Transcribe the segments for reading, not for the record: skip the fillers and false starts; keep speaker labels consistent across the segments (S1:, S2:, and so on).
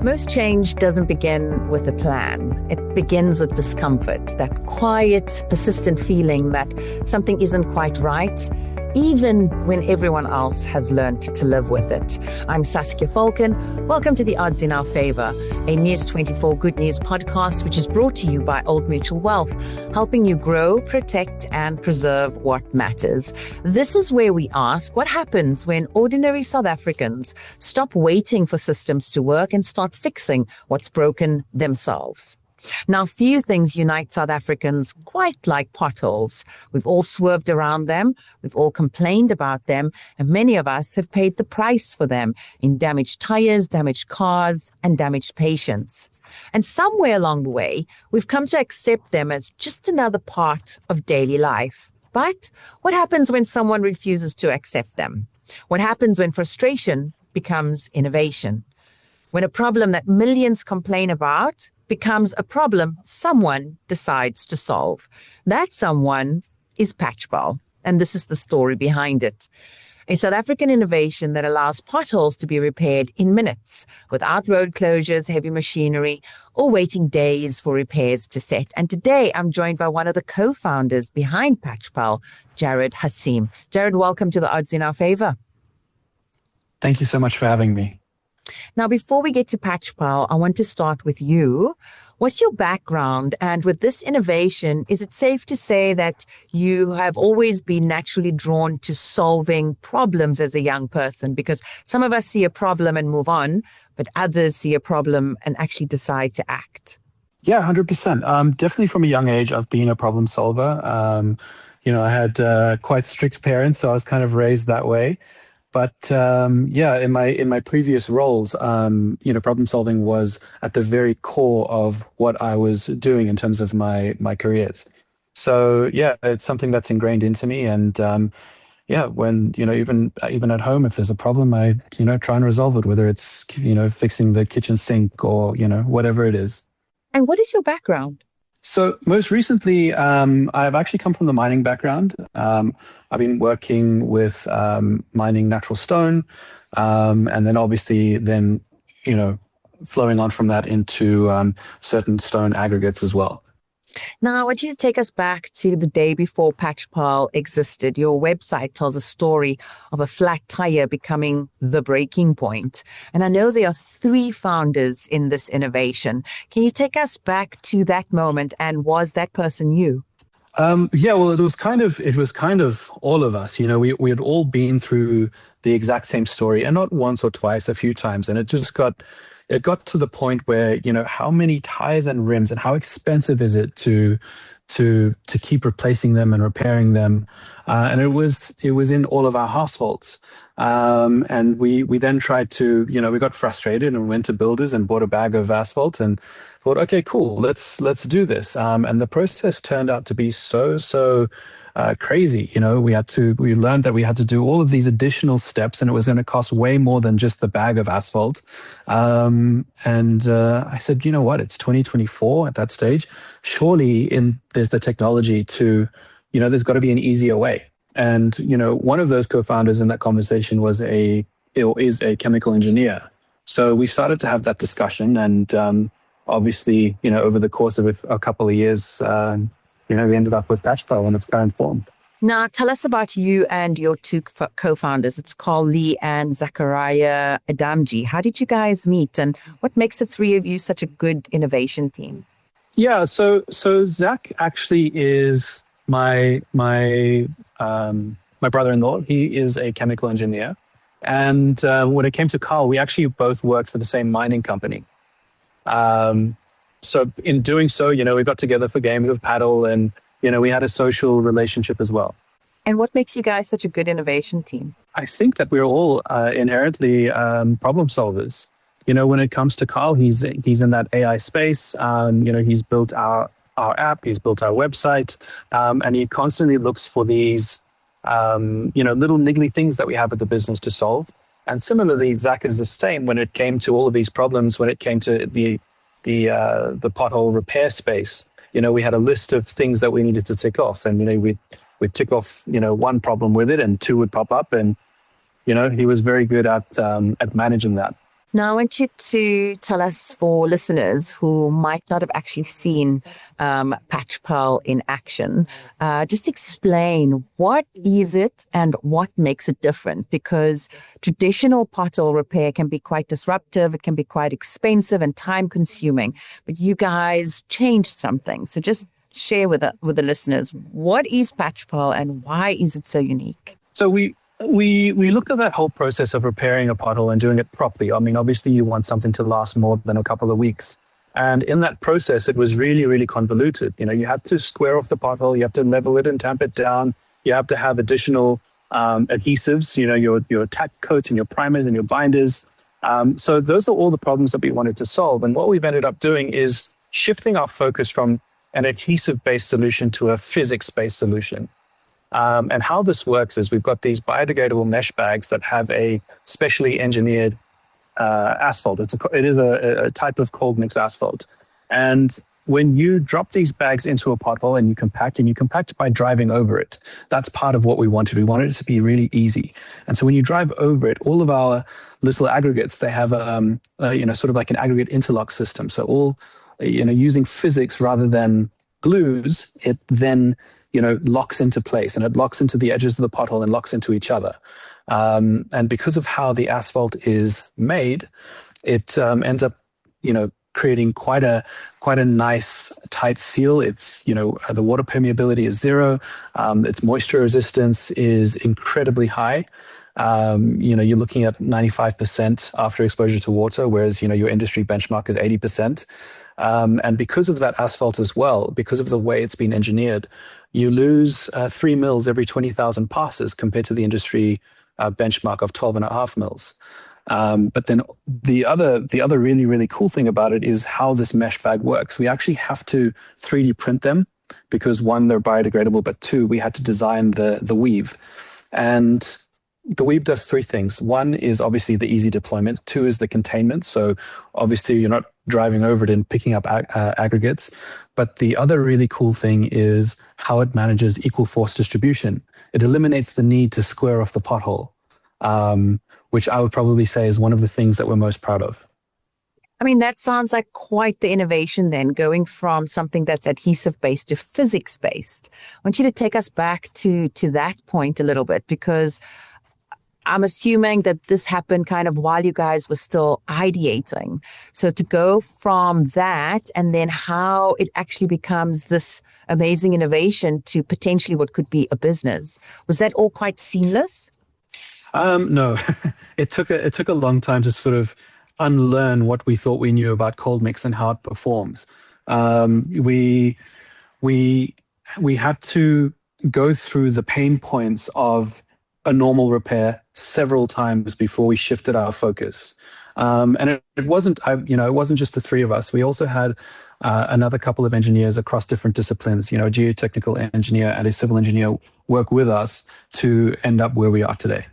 S1: Most change doesn't begin with a plan. It begins with discomfort, that quiet, persistent feeling that something isn't quite right, even when everyone else has learned to live with it. I'm Saskia Falcon. Welcome to The Odds in Our Favor, a News 24 Good News podcast, which is brought to you by Old Mutual Wealth, helping you grow, protect, and preserve what matters. This is where we ask what happens when ordinary South Africans stop waiting for systems to work and start fixing what's broken themselves. Now, few things unite South Africans quite like potholes. We've all swerved around them, we've all complained about them, and many of us have paid the price for them in damaged tyres, damaged cars, and damaged patients. And somewhere along the way, we've come to accept them as just another part of daily life. But what happens when someone refuses to accept them? What happens when frustration becomes innovation? When a problem that millions complain about becomes a problem someone decides to solve. That someone is Patchball, and this is the story behind it. A South African innovation that allows potholes to be repaired in minutes without road closures, heavy machinery, or waiting days for repairs to set. And today I'm joined by one of the co-founders behind Patchball, Jared Hasim. Jared, welcome to The Odds in Our Favor.
S2: Thank you so much for having me.
S1: Now, before we get to Patchball, I want to start with you. What's your background? And with this innovation, is it safe to say that you have always been naturally drawn to solving problems as a young person? Because some of us see a problem and move on, but others see a problem and actually decide to act.
S2: Yeah, 100%. Definitely from a young age, I've been a problem solver. I had quite strict parents, so I was kind of raised that way. But in my previous roles, problem solving was at the very core of what I was doing in terms of my careers. So yeah, it's something that's ingrained into me. And when even at home, if there's a problem, I try and resolve it, whether it's fixing the kitchen sink or whatever it is.
S1: And what is your background?
S2: So most recently, I've actually come from the mining background. I've been working with mining natural stone, and then obviously flowing on from that into certain stone aggregates as well.
S1: Now, I want you to take us back to the day before Patchball existed. Your website tells a story of a flat tire becoming the breaking point. And I know there are 3 founders in this innovation. Can you take us back to that moment? And was that person you?
S2: It was kind of all of us. We had all been through the exact same story, and not once or twice, a few times. And it got to the point where, how many tires and rims and how expensive is it to keep replacing them and repairing them. And it was in all of our households. And we then tried to, we got frustrated and went to builders and bought a bag of asphalt and thought, okay, cool, let's do this. And the process turned out to be so crazy. We learned that we had to do all of these additional steps, and it was going to cost way more than just the bag of asphalt. I said, you know what? It's 2024 at that stage. Surely there's the technology to, there's got to be an easier way. And, one of those co-founders in that conversation is a chemical engineer. So we started to have that discussion, and obviously, over the course of a couple of years, we ended up with Patchball in its current form.
S1: Now, tell us about you and your 2 co-founders. It's Carl Lee and Zachariah Adamji. How did you guys meet, and what makes the 3 of you such a good innovation team?
S2: Yeah, so Zach actually is my brother-in-law. He is a chemical engineer. And when it came to Carl, we actually both worked for the same mining company. So in doing so, we got together for games of paddle, and, we had a social relationship as well.
S1: And what makes you guys such a good innovation team?
S2: I think that we're all inherently problem solvers. When it comes to Carl, he's in that AI space. He's built our app, he's built our website, and he constantly looks for these, little niggly things that we have at the business to solve. And similarly, Zach is the same when it came to all of these problems, when it came to the pothole repair space. We had a list of things that we needed to tick off, and we'd tick off one problem with it, and 2 would pop up, and he was very good at managing that.
S1: Now, I want you to tell us, for listeners who might not have actually seen Patch Pearl in action, just explain what is it and what makes it different, because traditional pothole repair can be quite disruptive, it can be quite expensive and time consuming, but you guys changed something. So just share with the listeners, what is Patch Pearl and why is it so unique?
S2: So we looked at that whole process of repairing a pothole and doing it properly. I mean, obviously you want something to last more than a couple of weeks. And in that process, it was really, really convoluted. You know, you have to square off the pothole, you have to level it and tamp it down. You have to have additional adhesives, you know, your tack coats and your primers and your binders. So those are all the problems that we wanted to solve. And what we've ended up doing is shifting our focus from an adhesive-based solution to a physics-based solution. And how this works is we've got these biodegradable mesh bags that have a specially engineered asphalt. It is a type of cold mix asphalt. And when you drop these bags into a pothole and you compact by driving over it, that's part of what we wanted. We wanted it to be really easy. And so when you drive over it, all of our little aggregates, they have sort of like an aggregate interlock system. So all, using physics rather than glues, it then locks into place, and it locks into the edges of the pothole and locks into each other. And because of how the asphalt is made, it ends up, creating quite a nice tight seal. It's, the water permeability is zero. Its moisture resistance is incredibly high. You're looking at 95% after exposure to water, whereas, your industry benchmark is 80%. And because of that asphalt as well, because of the way it's been engineered, you lose 3 mils every 20,000 passes compared to the industry benchmark of 12.5 mils. But then the other really, really cool thing about it is how this mesh bag works. We actually have to 3D print them because, one, they're biodegradable, but two, we had to design the weave. And the weave does three things. One is obviously the easy deployment. Two is the containment. So obviously you're not driving over it and picking up aggregates. But the other really cool thing is how it manages equal force distribution. It eliminates the need to square off the pothole, which I would probably say is one of the things that we're most proud of.
S1: I mean, that sounds like quite the innovation then, going from something that's adhesive-based to physics-based. I want you to take us back to that point a little bit, because I'm assuming that this happened kind of while you guys were still ideating. So to go from that and then how it actually becomes this amazing innovation to potentially what could be a business, was that all quite seamless?
S2: No, it took a long time to sort of unlearn what we thought we knew about cold mix and how it performs. We had to go through the pain points of a normal repair several times before we shifted our focus. And it wasn't just the three of us. We also had another couple of engineers across different disciplines, a geotechnical engineer and a civil engineer work with us to end up where we are today.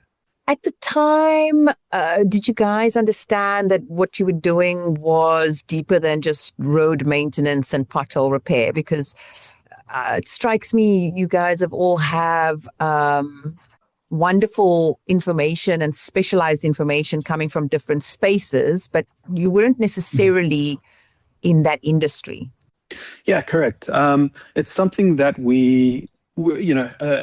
S1: At the time, did you guys understand that what you were doing was deeper than just road maintenance and pothole repair? Because it strikes me you guys all have wonderful information and specialized information coming from different spaces, but you weren't necessarily in that industry.
S2: Yeah, correct. It's something that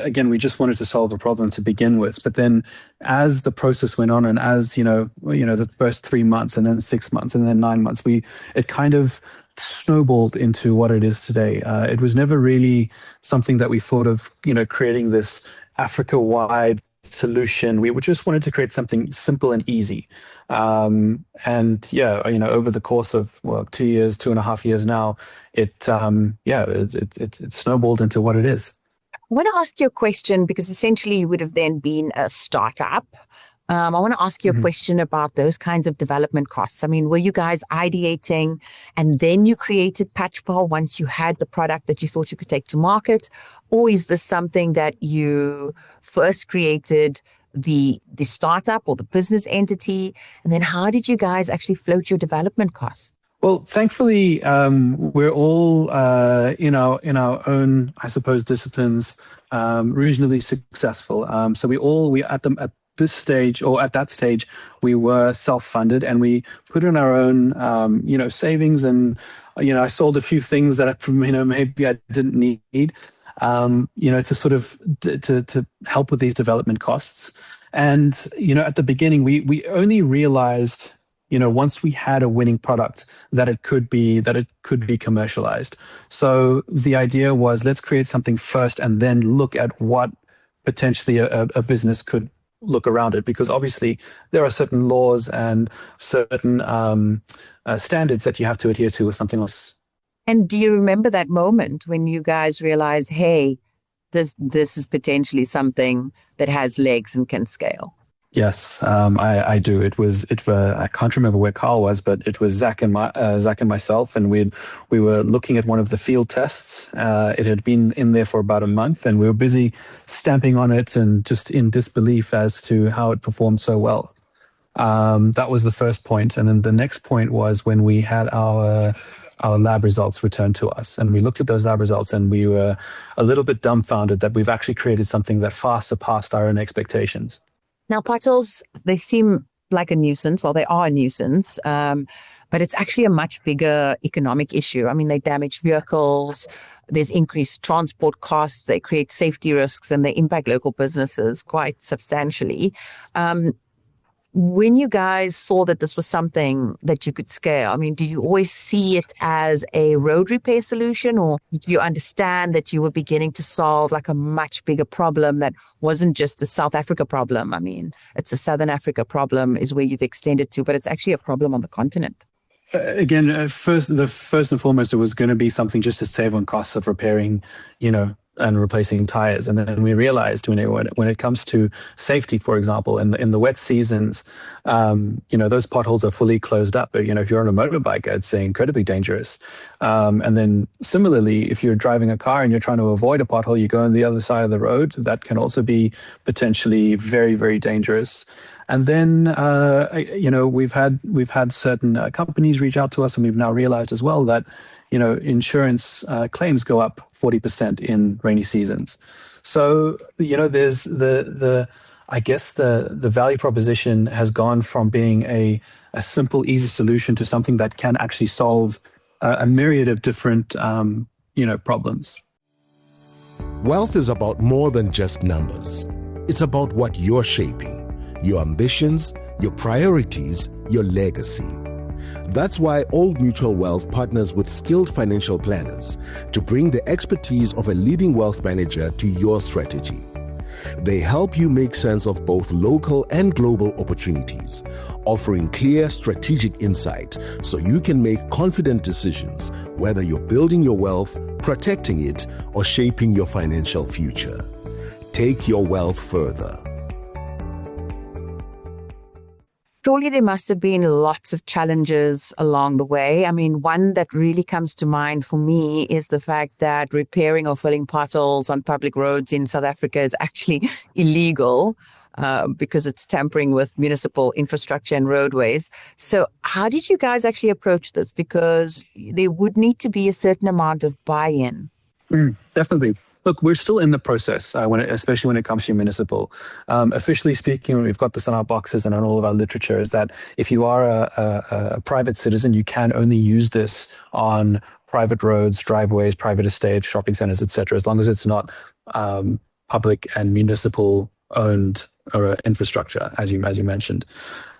S2: again, we just wanted to solve a problem to begin with. But then as the process went on and as, the first 3 months and then 6 months and then 9 months, it kind of snowballed into what it is today. It was never really something that we thought of, creating this Africa-wide solution. We just wanted to create something simple and easy. Over the course of 2 years, 2.5 years now, it snowballed into what it is.
S1: I want to ask you a question because essentially you would have then been a startup. I want to ask you a question about those kinds of development costs. I mean, were you guys ideating and then you created Patch Pearl once you had the product that you thought you could take to market? Or is this something that you first created the startup or the business entity? And then how did you guys actually float your development costs?
S2: Well, thankfully, we're all in our own, I suppose, disciplines, reasonably successful. So we this stage, or at that stage, we were self-funded, and we put in our own, savings, and I sold a few things that maybe I didn't need, to sort of to help with these development costs. And at the beginning, we only realized, once we had a winning product, that it could be commercialized. So the idea was, let's create something first and then look at what potentially a business could look around it, because obviously there are certain laws and certain standards that you have to adhere to with something else.
S1: And do you remember that moment when you guys realized, hey, this is potentially something that has legs and can scale?
S2: Yes, I do. I can't remember where Carl was, but it was Zach and myself, and we were looking at one of the field tests. It had been in there for about a month, and we were busy stamping on it and just in disbelief as to how it performed so well. That was the first point, and then the next point was when we had our lab results returned to us, and we looked at those lab results, and we were a little bit dumbfounded that we've actually created something that far surpassed our own expectations.
S1: Now, potholes, they seem like a nuisance. Well, they are a nuisance, but it's actually a much bigger economic issue. I mean, they damage vehicles, there's increased transport costs, they create safety risks, and they impact local businesses quite substantially. When you guys saw that this was something that you could scale, I mean, do you always see it as a road repair solution, or do you understand that you were beginning to solve like a much bigger problem that wasn't just a South Africa problem? I mean, it's a Southern Africa problem is where you've extended to, but it's actually a problem on the continent.
S2: Again, first and foremost, it was going to be something just to save on costs of repairing, and replacing tires. And then we realized when it comes to safety, for example, in the wet seasons, those potholes are fully closed up. But, if you're on a motorbike, it's incredibly dangerous. And then similarly, if you're driving a car and you're trying to avoid a pothole, you go on the other side of the road. That can also be potentially very, very dangerous. And then, we've had certain companies reach out to us, and we've now realized as well that, insurance claims go up 40% in rainy seasons. So, there's I guess the value proposition has gone from being a simple, easy solution to something that can actually solve a myriad of different, problems.
S3: Wealth is about more than just numbers. It's about what you're shaping, your ambitions, your priorities, your legacy. That's why Old Mutual Wealth partners with skilled financial planners to bring the expertise of a leading wealth manager to your strategy. They help you make sense of both local and global opportunities, offering clear strategic insight so you can make confident decisions, whether you're building your wealth, protecting it, or shaping your financial future. Take your wealth further.
S1: Surely there must have been lots of challenges along the way. I mean, one that really comes to mind for me is the fact that repairing or filling potholes on public roads in South Africa is actually illegal because it's tampering with municipal infrastructure and roadways. So how did you guys actually approach this? Because there would need to be a certain amount of buy-in.
S2: Definitely. Look, we're still in the process, especially when it comes to municipal. Officially speaking, we've got this on our boxes and on all of our literature, is that if you are a private citizen, you can only use this on private roads, driveways, private estates, shopping centers, etc., as long as it's not public and municipal owned or infrastructure, as you mentioned.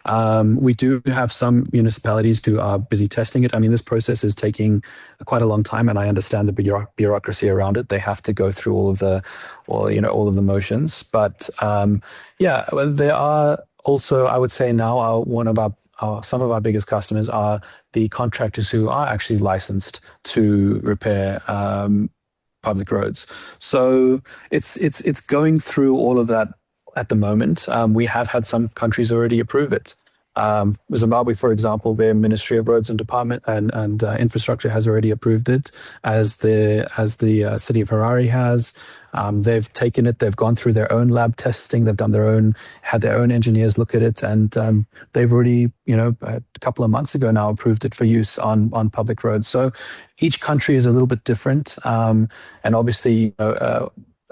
S2: We do have some municipalities who are busy testing it. I mean, this process is taking quite a long time, and I understand the bureaucracy around it. They have to go through all of the motions. But there are also, I would say now, some of our biggest customers are the contractors who are actually licensed to repair public roads. So it's going through all of that at the moment. We have had some countries already approve it. Zimbabwe, for example, their Ministry of Roads and Department and Infrastructure has already approved it, as the city of Harare has. They've taken it. They've gone through their own lab testing. They've had their own engineers look at it, and they've already, a couple of months ago now, approved it for use on public roads. So each country is a little bit different, and obviously,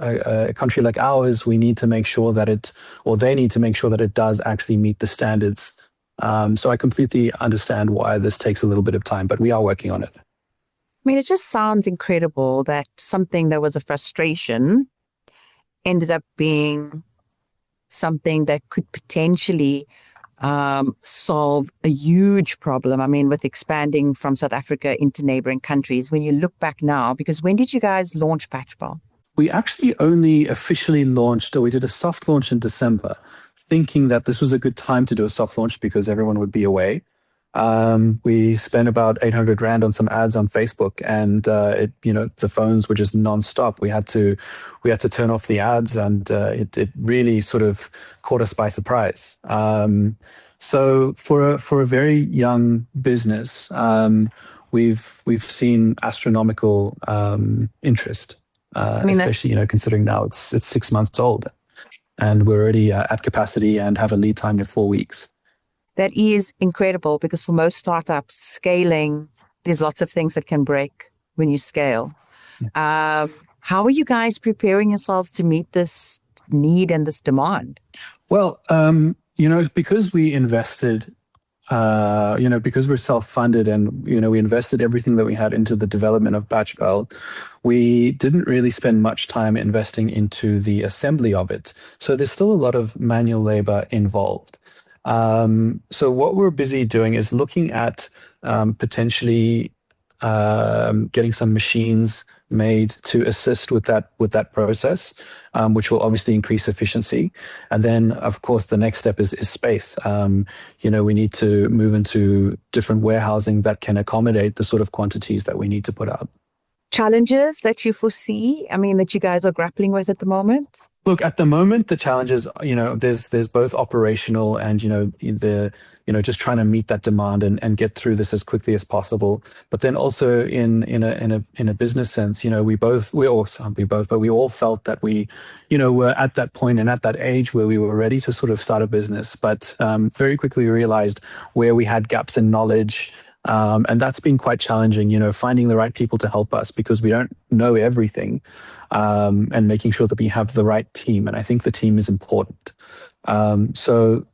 S2: a country like ours, we need to make sure that they need to make sure that it does actually meet the standards. So I completely understand why this takes a little bit of time, but we are working on it.
S1: I mean, it just sounds incredible that something that was a frustration ended up being something that could potentially solve a huge problem. I mean, with expanding from South Africa into neighboring countries, when you look back now, because when did you guys launch Patchpal?
S2: We actually only officially launched, or we did a soft launch in December, thinking that this was a good time to do a soft launch because everyone would be away. We spent about 800 Rand on some ads on Facebook, and the phones were just nonstop. We had to turn off the ads, and it really sort of caught us by surprise. So for a very young business, we've seen astronomical interest, especially considering now it's 6 months old, and we're already at capacity and have a lead time of 4 weeks.
S1: That is incredible, because for most startups, scaling, there's lots of things that can break when you scale. Yeah. How are you guys preparing yourselves to meet this need and this demand?
S2: Well, because we invested, because we're self-funded and, we invested everything that we had into the development of Patchpal, we didn't really spend much time investing into the assembly of it. So there's still a lot of manual labor involved. So what we're busy doing is looking at potentially getting some machines made to assist with that process, which will obviously increase efficiency. And then, of course, the next step is space. We need to move into different warehousing that can accommodate the sort of quantities that we need to put out.
S1: Challenges that you foresee, that you guys are grappling with at the moment?
S2: Look, at the moment, the challenges, there's both operational and, just trying to meet that demand and get through this as quickly as possible. But then also in a business sense, we all felt that we, were at that point and at that age where we were ready to sort of start a business. But very quickly realized where we had gaps in knowledge. And that's been quite challenging, finding the right people to help us because we don't know everything, and making sure that we have the right team. And I think the team is important. I suppose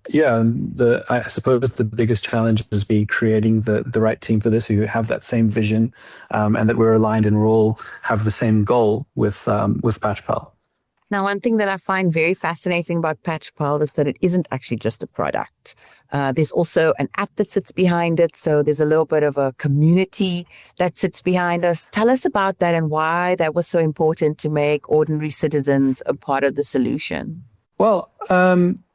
S2: the biggest challenge has been creating the right team for this, who have that same vision, and that we're aligned and we're all have the same goal with Patchpal.
S1: Now, one thing that I find very fascinating about Patchpal is that it isn't actually just a product. There's also an app that sits behind it. So there's a little bit of a community that sits behind us. Tell us about that and why that was so important to make ordinary citizens a part of the solution.
S2: Well,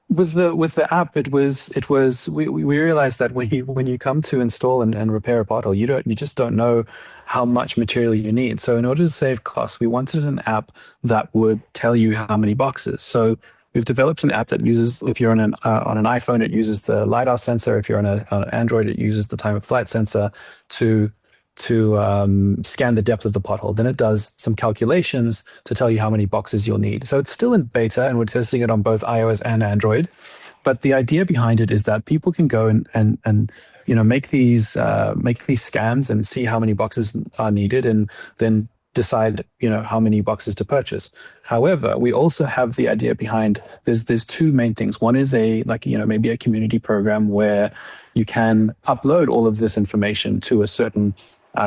S2: with the app, we realized that when you come to install and repair a pothole, you just don't know how much material you need. So in order to save costs, we wanted an app that would tell you how many boxes. So we've developed an app that uses, if you're on an iPhone, it uses the LiDAR sensor. If you're on an Android, it uses the time of flight sensor to scan the depth of the pothole. Then it does some calculations to tell you how many boxes you'll need. So it's still in beta, and we're testing it on both iOS and Android. But the idea behind it is that people can go and make these scans and see how many boxes are needed, and then decide how many boxes to purchase. However, we also have the idea behind there's two main things. One is maybe a community program where you can upload all of this information to a certain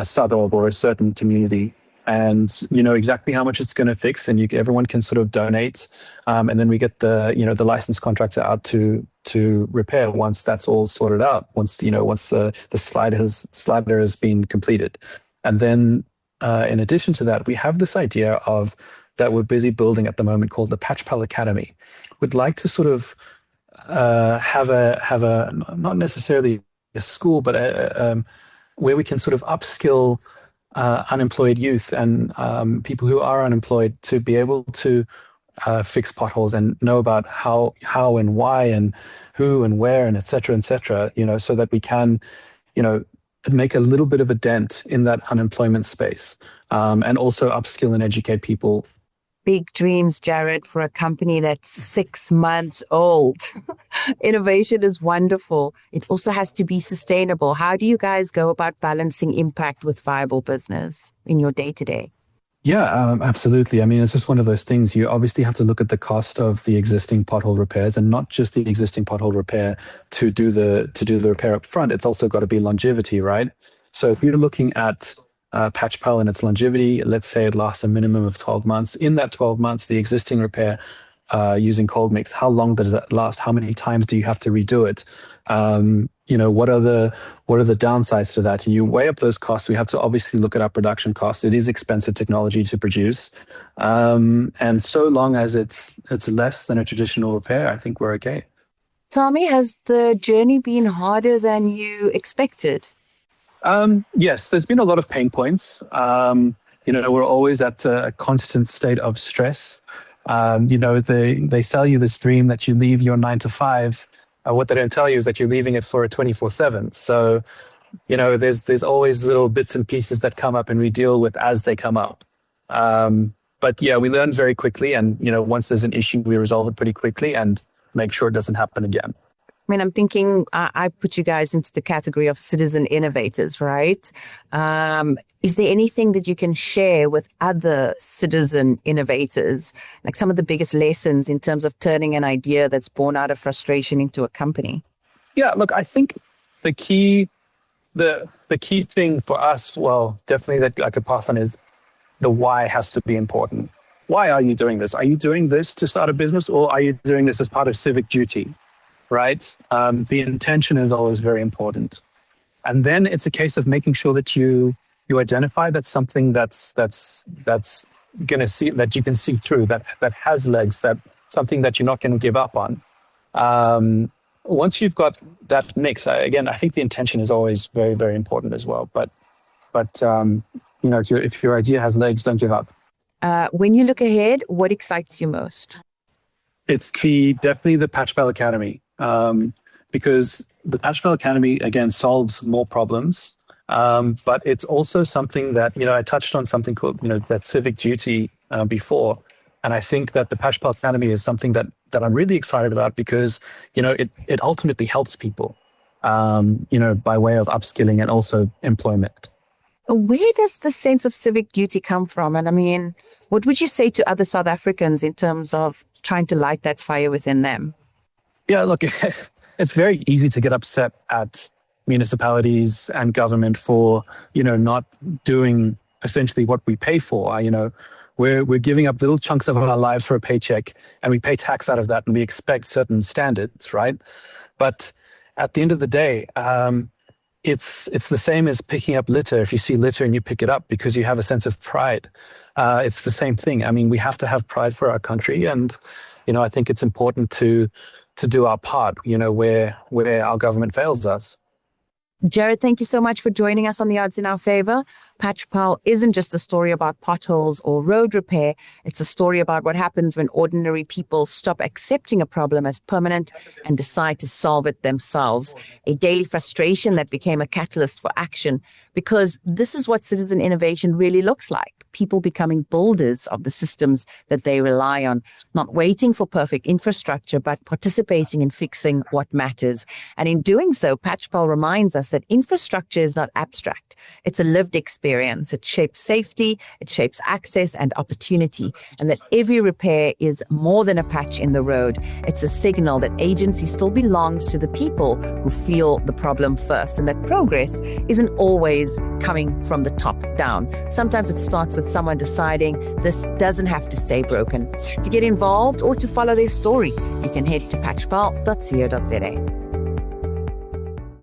S2: suburb or a certain community, and you know exactly how much it's going to fix, and everyone can sort of donate, and then we get the license contractor out to repair once that's all sorted out. Once the slider has been completed, and then in addition to that, we have this idea that we're busy building at the moment called the Patchpal Academy. We'd like to sort of have a not necessarily a school, but where we can sort of upskill unemployed youth and people who are unemployed to be able to fix potholes and know about how and why and who and where and et cetera, so that we can, make a little bit of a dent in that unemployment space, and also upskill and educate people.
S1: Big dreams, Jared, for a company that's 6 months old. Innovation is wonderful. It also has to be sustainable. How do you guys go about balancing impact with viable business in your day-to-day?
S2: Yeah, absolutely. I mean, it's just one of those things. You obviously have to look at the cost of the existing pothole repairs, and not just the existing pothole repair to do the repair up front. It's also got to be longevity, right? So if you're looking at patch pal and its longevity, let's say it lasts a minimum of 12 months. In that 12 months, the existing repair using cold mix, how long does that last? How many times do you have to redo it? What are the downsides to that? And you weigh up those costs. We have to obviously look at our production costs. It is expensive technology to produce, and so long as it's less than a traditional repair, I think we're okay.
S1: Tell me, has the journey been harder than you expected?
S2: Yes, there's been a lot of pain points. We're always at a constant state of stress. They sell you this dream that you leave your 9 to 5. What they don't tell you is that you're leaving it for a 24/7. So, there's always little bits and pieces that come up, and we deal with as they come up. But yeah, we learn very quickly, and once there's an issue, we resolve it pretty quickly and make sure it doesn't happen again.
S1: I mean, I'm thinking I put you guys into the category of citizen innovators, right? Is there anything that you can share with other citizen innovators, like some of the biggest lessons in terms of turning an idea that's born out of frustration into a company?
S2: Yeah, look, I think the key thing for us, well, definitely that I could pass on, is the why has to be important. Why are you doing this? Are you doing this to start a business, or are you doing this as part of civic duty? Right? The intention is always very important. And then it's a case of making sure that you identify that's something that's gonna see, that you can see through, that has legs, that something that you're not going to give up on. Once you've got that mix, again, I think the intention is always very, very important as well. But if your idea has legs, don't give up.
S1: When you look ahead, what excites you most?
S2: It's definitely the Patch Pal Academy. Because the Patch Pal Academy, again, solves more problems. But it's also something that, I touched on something called, that civic duty before. And I think that the Patch Pal Academy is something that I'm really excited about because, it ultimately helps people, by way of upskilling and also employment.
S1: Where does the sense of civic duty come from? And I mean, what would you say to other South Africans in terms of trying to light that fire within them?
S2: Yeah, look, it's very easy to get upset at municipalities and government for, not doing essentially what we pay for. We're giving up little chunks of our lives for a paycheck, and we pay tax out of that, and we expect certain standards, right? But at the end of the day, it's the same as picking up litter. If you see litter and you pick it up because you have a sense of pride, it's the same thing. I mean, we have to have pride for our country, and I think it's important to do our part, where our government fails us.
S1: Jared, thank you so much for joining us on The Odds in Our Favor. Patch Pal isn't just a story about potholes or road repair. It's a story about what happens when ordinary people stop accepting a problem as permanent and decide to solve it themselves. A daily frustration that became a catalyst for action, because this is what citizen innovation really looks like. People becoming builders of the systems that they rely on, not waiting for perfect infrastructure, but participating in fixing what matters. And in doing so, Patch Pal reminds us that infrastructure is not abstract. It's a lived experience. It shapes safety, it shapes access and opportunity, and that every repair is more than a patch in the road. It's a signal that agency still belongs to the people who feel the problem first, and that progress isn't always coming from the top down. Sometimes it starts with someone deciding this doesn't have to stay broken. To get involved or to follow their story, you can head to patchpal.co.za.